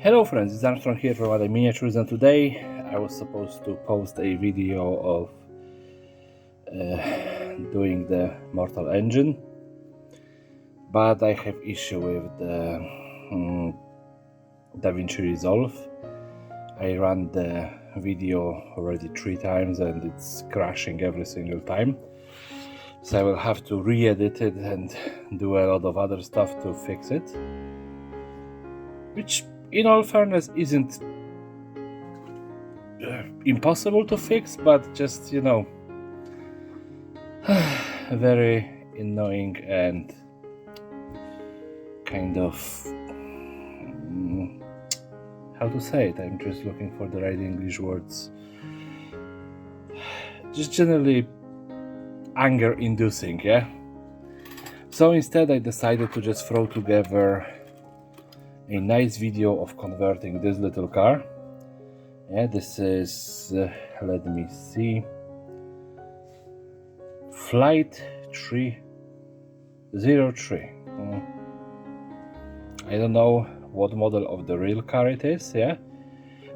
Hello friends, it's Armstrong here from Other Miniatures, and today I was supposed to post a video of doing the Mortal Engine, but I have issue with the DaVinci Resolve. I ran the video already 3 times and it's crashing every single time, so I will have to re-edit it and do a lot of other stuff to fix it, which in all fairness isn't impossible to fix, but just, you know, very annoying and kind of how to say it, I'm just looking for the right English words, just generally anger inducing. Yeah, so instead I decided to just throw together a nice video of converting this little car. Yeah, this is let me see, Flight 303. I don't know what model of the real car it is, yeah,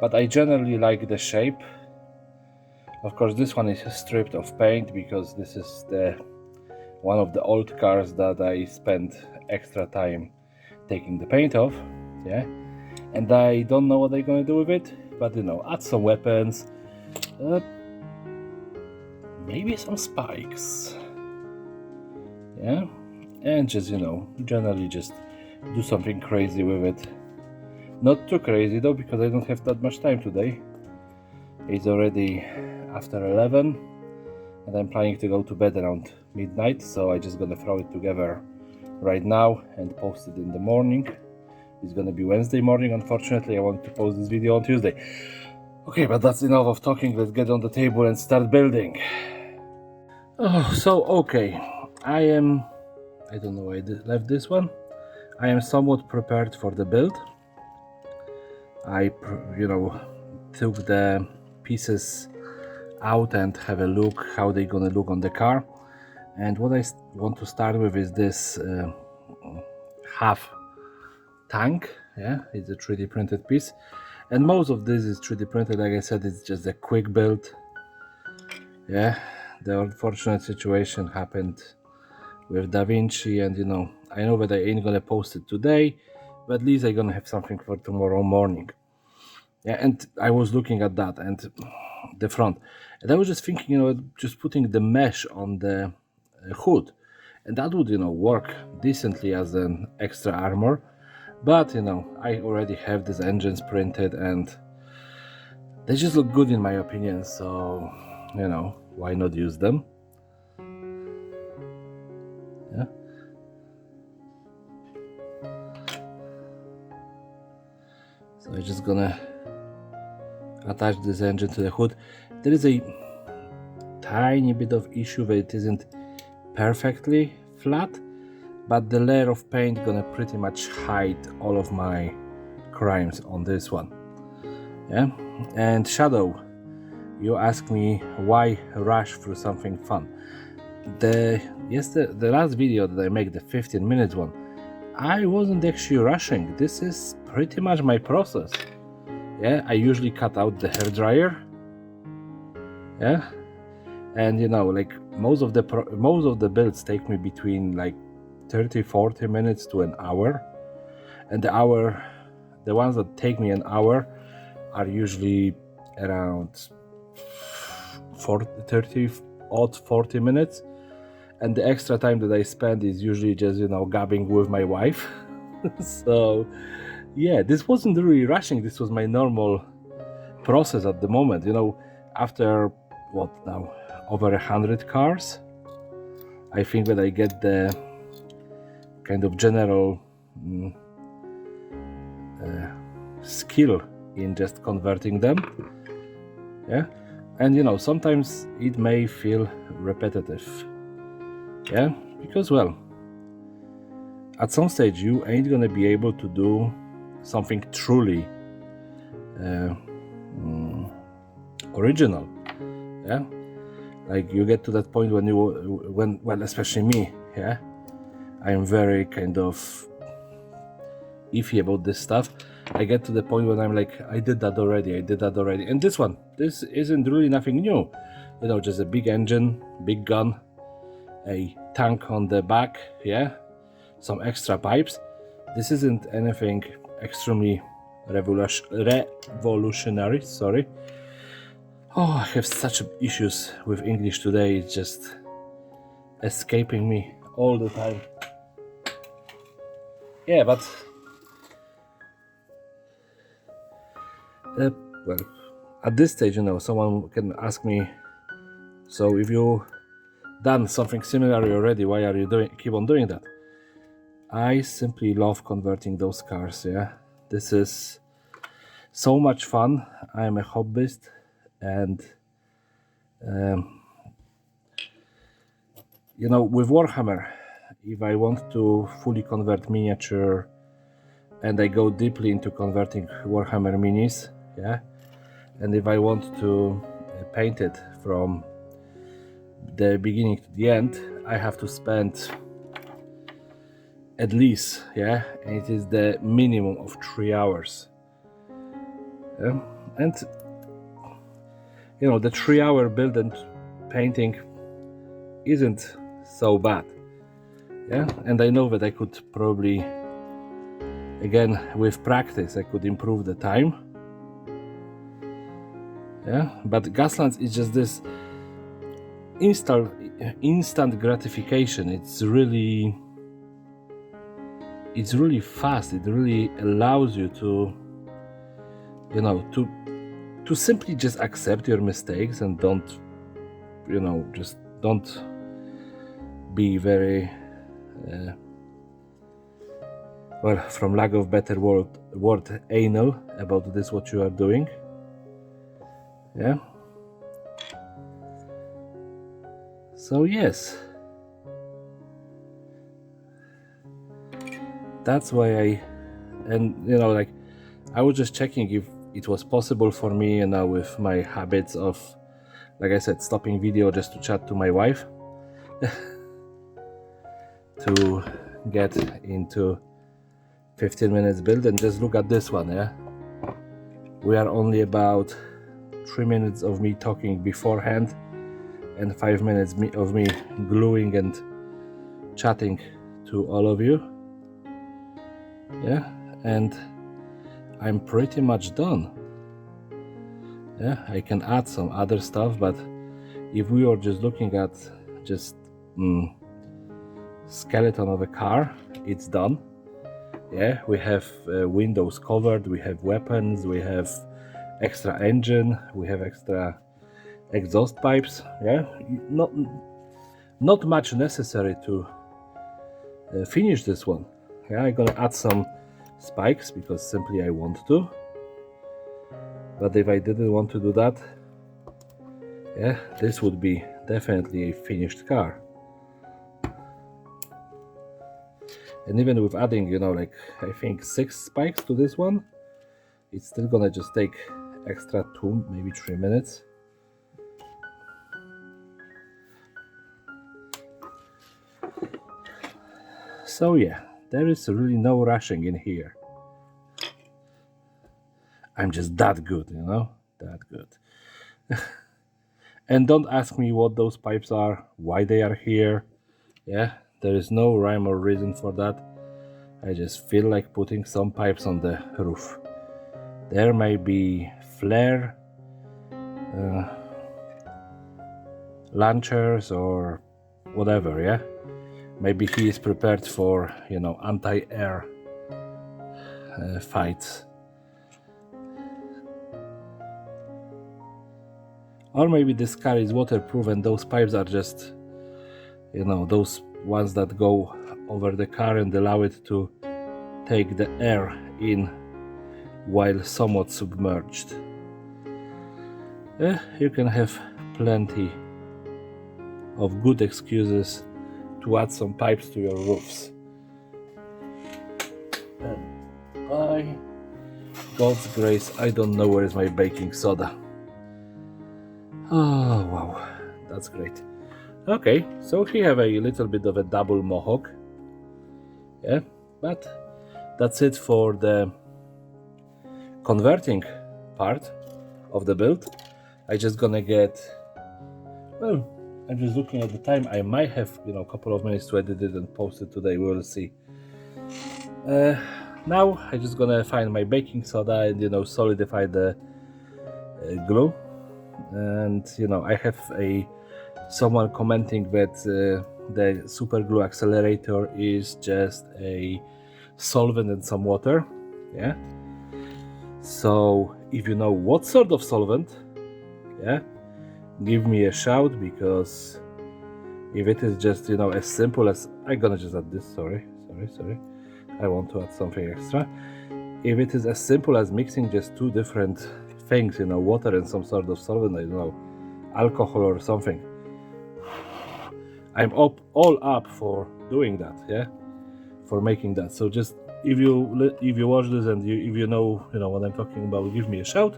but I generally like the shape. Of course, this one is stripped of paint because this is the one of the old cars that I spent extra time taking the paint off. Yeah, and I don't know what they're gonna do with it, but you know, add some weapons, maybe some spikes, yeah, and just, you know, generally just do something crazy with it. Not too crazy though, because I don't have that much time today. It's already after 11 and I'm planning to go to bed around midnight, so I'm just gonna throw it together right now and post it in the morning. It's gonna be Wednesday morning. Unfortunately, I want to post this video on Tuesday. Okay, but that's enough of talking. Let's get on the table and start building. Oh, so okay, I don't know why I left this one. I am somewhat prepared for the build. I, you know, took the pieces out and have a look how they're gonna look on the car. And what I want to start with is this half tank. Yeah, it's a 3D printed piece, and most of this is 3D printed. Like I said, it's just a quick build. Yeah, the unfortunate situation happened with DaVinci, and you know, I know that I ain't gonna post it today, but at least I'm gonna have something for tomorrow morning. Yeah, and I was looking at that and the front, and I was just thinking, you know, just putting the mesh on the hood, and that would, you know, work decently as an extra armor. But you know, I already have these engines printed and they just look good in my opinion, so you know, why not use them? Yeah. So I'm just gonna attach this engine to the hood. There is a tiny bit of issue that it isn't perfectly flat, but the layer of paint gonna pretty much hide all of my crimes on this one. Yeah, and Shadow, you ask me why rush through something fun. The last video that I made, the 15 minutes one, I wasn't actually rushing. This is pretty much my process. Yeah, I usually cut out the hair dryer. Yeah, and you know, like most of the builds take me between like 30-40 minutes to an hour, and the ones that take me an hour are usually around 40 minutes, and the extra time that I spend is usually just, you know, gabbing with my wife. So yeah, this wasn't really rushing. This was my normal process at the moment. You know, after what now, over 100 cars, I think that I get the kind of general skill in just converting them. Yeah, and you know, sometimes it may feel repetitive. Yeah, because well, at some stage you ain't gonna be able to do something truly original. Yeah, like you get to that point when well, especially me, yeah, I'm very kind of iffy about this stuff. I get to the point when I'm like, I did that already. And this isn't really nothing new. You know, just a big engine, big gun, a tank on the back, yeah, some extra pipes. This isn't anything extremely revolutionary, sorry. Oh, I have such issues with English today, it's just escaping me all the time. Yeah, but well, at this stage, you know, someone can ask me, so if you done something similar already, why are you keep on doing that? I simply love converting those cars, yeah. This is so much fun. I'm a hobbyist, and you know, with Warhammer, if I want to fully convert miniature and I go deeply into converting Warhammer minis, yeah, and if I want to paint it from the beginning to the end, I have to spend at least, yeah, and it is the minimum of 3 hours. Yeah? And you know, the 3-hour build and painting isn't so bad, yeah. And I know that I could probably, again, with practice, I could improve the time, yeah. But Gaslands is just this instant gratification. It's really fast. It really allows you to, you know, to simply just accept your mistakes and don't, you know, just don't be very well, from lack of better word, anal about this what you are doing, yeah. So yes, that's why and you know, like, I was just checking if it was possible for me, you know, with my habits of, like I said, stopping video just to chat to my wife, to get into 15 minutes build. And just look at this one, yeah. We are only about 3 minutes of me talking beforehand and 5 minutes of me gluing and chatting to all of you, yeah. And I'm pretty much done, yeah. I can add some other stuff, but if we are just looking at just skeleton of a car, it's done, yeah. We have windows covered, we have weapons, we have extra engine, we have extra exhaust pipes, yeah. Not much necessary to finish this one, yeah. I'm gonna add some spikes because simply I want to, but if I didn't want to do that, yeah, this would be definitely a finished car. And even with adding, you know, like, I think 6 spikes to this one, it's still gonna just take extra 2, maybe 3 minutes. So yeah, there is really no rushing in here. I'm just that good, you know, that good. And don't ask me what those pipes are, why they are here, yeah. There is no rhyme or reason for that. I just feel like putting some pipes on the roof. There may be flare launchers or whatever, yeah. Maybe he is prepared for, you know, anti-air fights. Or maybe this car is waterproof and those pipes are just, you know, those ones that go over the car and allow it to take the air in while somewhat submerged. You can have plenty of good excuses to add some pipes to your roofs. And by God's grace, I don't know where is my baking soda. Oh wow, that's great. Okay, so we have a little bit of a double mohawk, yeah, but that's it for the converting part of the build. I just gonna get, well, I'm just looking at the time. I might have, a couple of minutes to edit it and post it today. We will see. Now I just gonna find my baking soda and solidify the glue. And I have someone commenting that the super glue accelerator is just a solvent and some water. Yeah. So if you know what sort of solvent, yeah, give me a shout, because if it is just as simple as, I'm gonna just add this, sorry, I want to add something extra. If it is as simple as mixing just two different things, water and some sort of solvent, I don't know, alcohol or something, I'm all up for doing that, yeah, for making that. So just if you watch this and if you know what I'm talking about, give me a shout.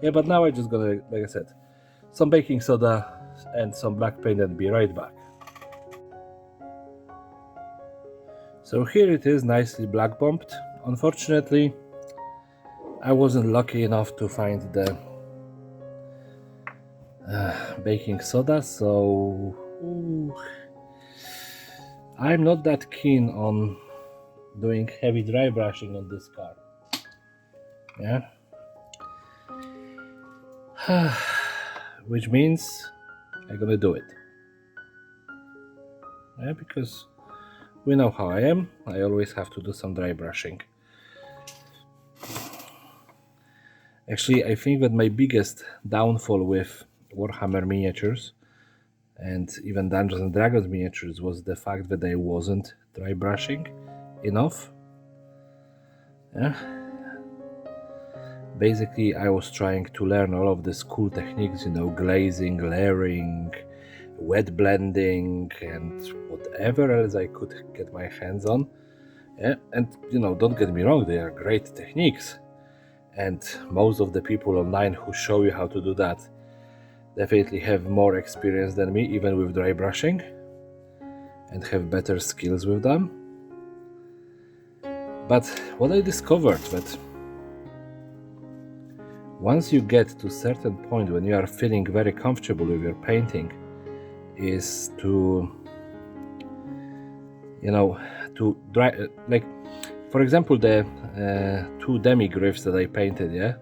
Yeah, but now I'm just gonna, like I said, some baking soda and some black paint, and be right back. So here it is, nicely black bumped. Unfortunately, I wasn't lucky enough to find the baking soda, so I'm not that keen on doing heavy dry brushing on this car. Yeah. Which means I'm gonna do it. Yeah, because we know how I am. I always have to do some dry brushing. Actually, I think that my biggest downfall with Warhammer miniatures and even Dungeons and Dragons miniatures was the fact that I wasn't dry brushing enough. Yeah. Basically, I was trying to learn all of these cool techniques, glazing, layering, wet blending, and whatever else I could get my hands on. Yeah, and don't get me wrong, they are great techniques. And most of the people online who show you how to do that definitely have more experience than me, even with dry brushing, and have better skills with them. But what I discovered, that once you get to a certain point when you are feeling very comfortable with your painting, is to to dry, like for example the two demi-glyphs that I painted. Yeah,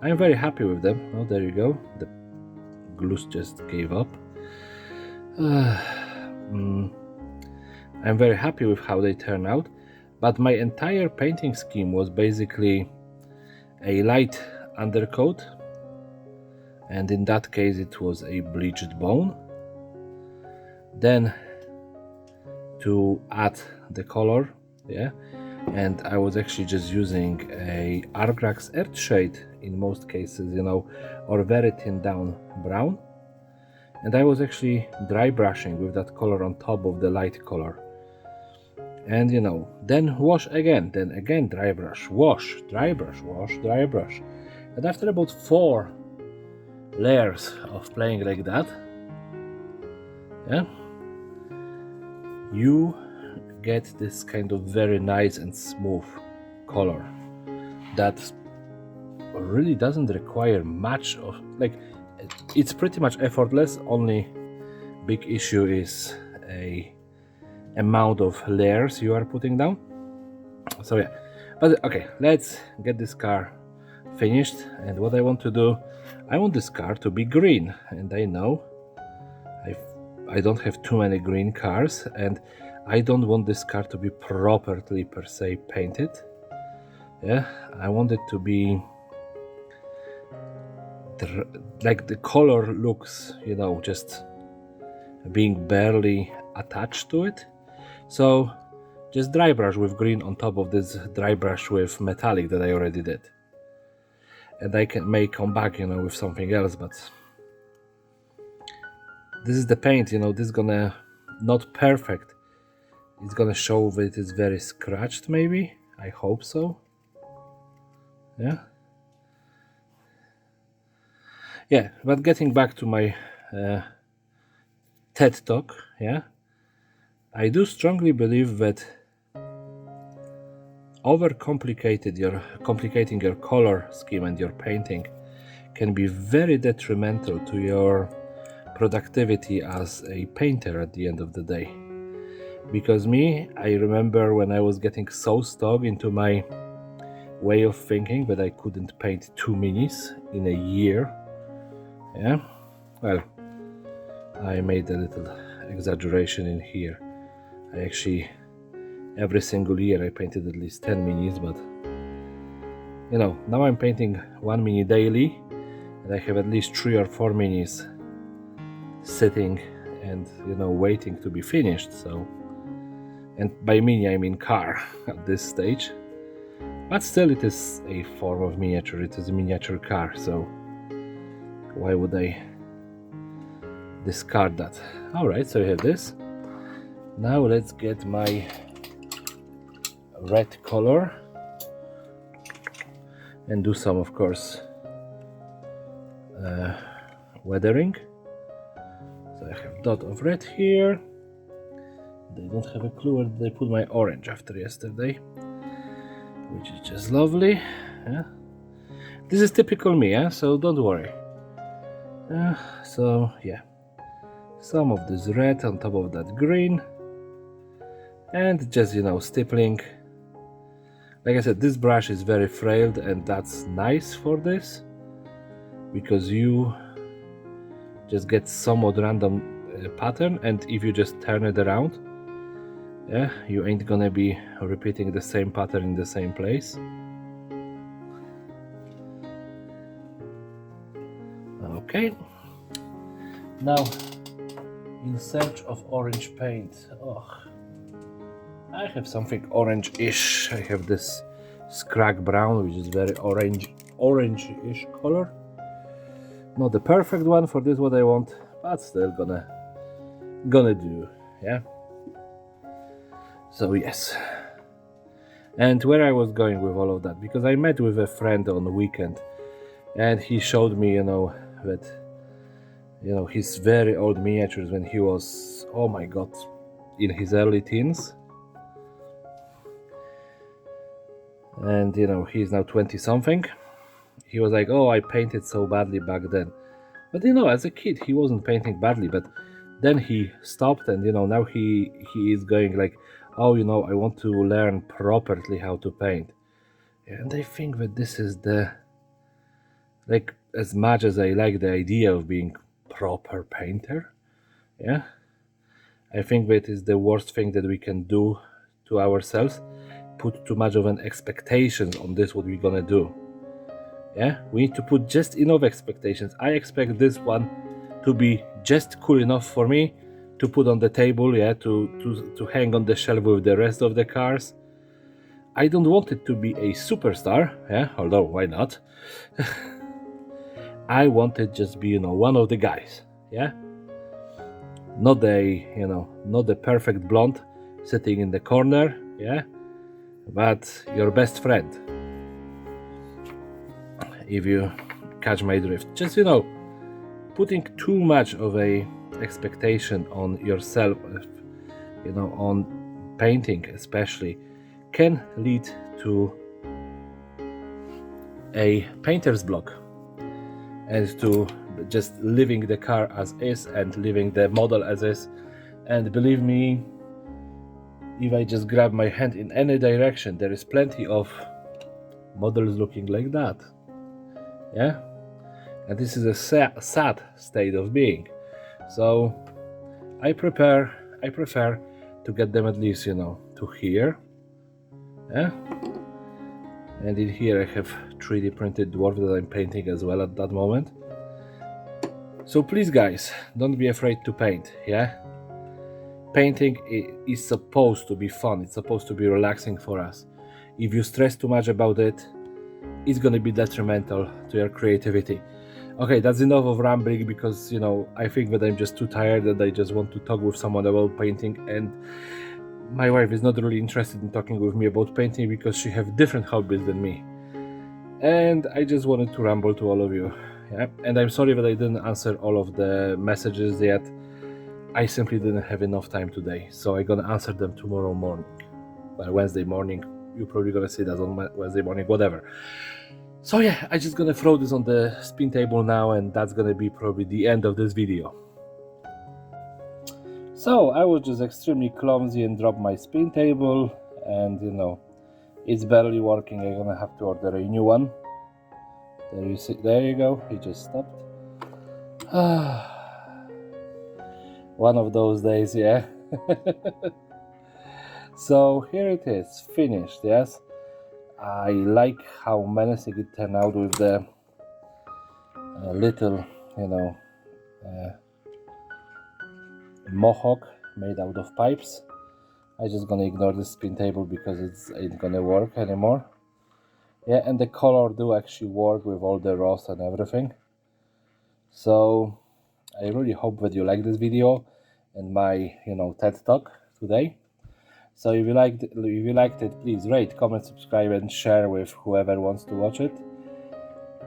I'm very happy with them. Oh, there you go, the glue just gave up. I'm very happy with how they turn out, but my entire painting scheme was basically a light undercoat, and in that case it was a bleached bone. Then to add the color, yeah, and I was actually just using a Argrax Earthshade in most cases, or very thin down brown, and I was actually dry brushing with that color on top of the light color. And then wash again, then again dry brush, wash, dry brush, wash, dry brush. And after about 4 layers of playing like that, yeah, you get this kind of very nice and smooth color that really doesn't require much of, it's pretty much effortless. Only big issue is a amount of layers you are putting down. So yeah, but okay, let's get this car finished. And what I want to do, I want this car to be green, and I know I don't have too many green cars, and I don't want this car to be properly per se painted. Yeah, I want it to be like the color looks, just being barely attached to it. So just dry brush with green on top of this dry brush with metallic that I already did. And I may come back, with something else, but this is the paint, this is gonna, not perfect. It's gonna show that it is very scratched, maybe. I hope so. Yeah. Yeah, but getting back to my TED talk, yeah, I do strongly believe that complicating your color scheme and your painting can be very detrimental to your productivity as a painter at the end of the day. Because I remember when I was getting so stuck into my way of thinking that I couldn't paint 2 minis in a year. Yeah, well, I made a little exaggeration in here. I actually, every single year I painted at least 10 minis, but you know, now I'm painting 1 mini daily, and I have at least 3 or 4 minis sitting and, you know, waiting to be finished. So, and by mini I mean car at this stage, but still it is a form of miniature. It is a miniature car, so why would I discard that? All right, so I have this. Now let's get my red color and do some, of course, weathering. So I have dot of red here. They don't have a clue where they put my orange after yesterday, which is just lovely. Yeah. This is typical me, yeah? So don't worry. So yeah, some of this red on top of that green, and just, you know, stippling. Like I said, this brush is very frail, and that's nice for this, because you just get somewhat random pattern, and if you just turn it around, yeah, you ain't gonna be repeating the same pattern in the same place. Okay, now in search of orange paint. Oh, I have something orange-ish. I have this scrag brown, which is very orange-ish color. Not the perfect one for this what I want, but still gonna do, yeah. So yes. And where I was going with all of that, because I met with a friend on the weekend, and he showed me, you know, that, you know, his very old miniatures when he was, oh my god, in his early teens. And, you know, he's now 20 something. He was like, oh, I painted so badly back then. But, you know, as a kid, he wasn't painting badly, but then he stopped, and, you know, now he is going like, oh, you know, I want to learn properly how to paint. And I think that this is the, like, as much as I like the idea of being proper painter, yeah, I think that is the worst thing that we can do to ourselves. Put too much of an expectations on this what we're gonna do. Yeah, we need to put just enough expectations. I expect this one to be just cool enough for me to put on the table, yeah, to hang on the shelf with the rest of the cars. I don't want it to be a superstar, yeah, although why not? I want it just be, you know, one of the guys, yeah. Not the, you know, not the perfect blonde sitting in the corner, yeah, but your best friend. If you catch my drift, just, you know, putting too much of a expectation on yourself, you know, on painting especially, can lead to a painter's block, and to just leaving the car as is and leaving the model as is. And believe me, if I just grab my hand in any direction, there is plenty of models looking like that, yeah. And this is a sad state of being. So I prefer to get them at least, you know, to here, yeah. And in here I have 3D printed dwarf that I'm painting as well at that moment. So please, guys, don't be afraid to paint, yeah. Painting is supposed to be fun. It's supposed to be relaxing for us. If you stress too much about it, it's gonna be detrimental to your creativity. Okay, that's enough of rambling, because, you know, I think that I'm just too tired and I just want to talk with someone about painting, and my wife is not really interested in talking with me about painting because she has different hobbies than me. And I just wanted to ramble to all of you. Yeah? And I'm sorry that I didn't answer all of the messages yet. I simply didn't have enough time today, so I'm gonna answer them tomorrow morning, well, Wednesday morning, you're probably gonna see that on Wednesday morning, whatever. So yeah, I'm just gonna throw this on the spin table now, and that's gonna be probably the end of this video. So I was just extremely clumsy and dropped my spin table, and you know, it's barely working. I'm gonna have to order a new one. There you see, there you go, it just stopped. One of those days, yeah. So here it is, finished, yes. I like how menacing it turned out with the little, you know, mohawk made out of pipes. I'm just gonna ignore the spin table because it ain't gonna work anymore. Yeah, and the color do actually work with all the rust and everything. So I really hope that you like this video and my, you know, TED talk today. So if you liked it, please rate, comment, subscribe, and share with whoever wants to watch it.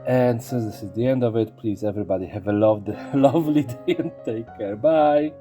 And since this is the end of it, please everybody have a lovely day and take care. Bye.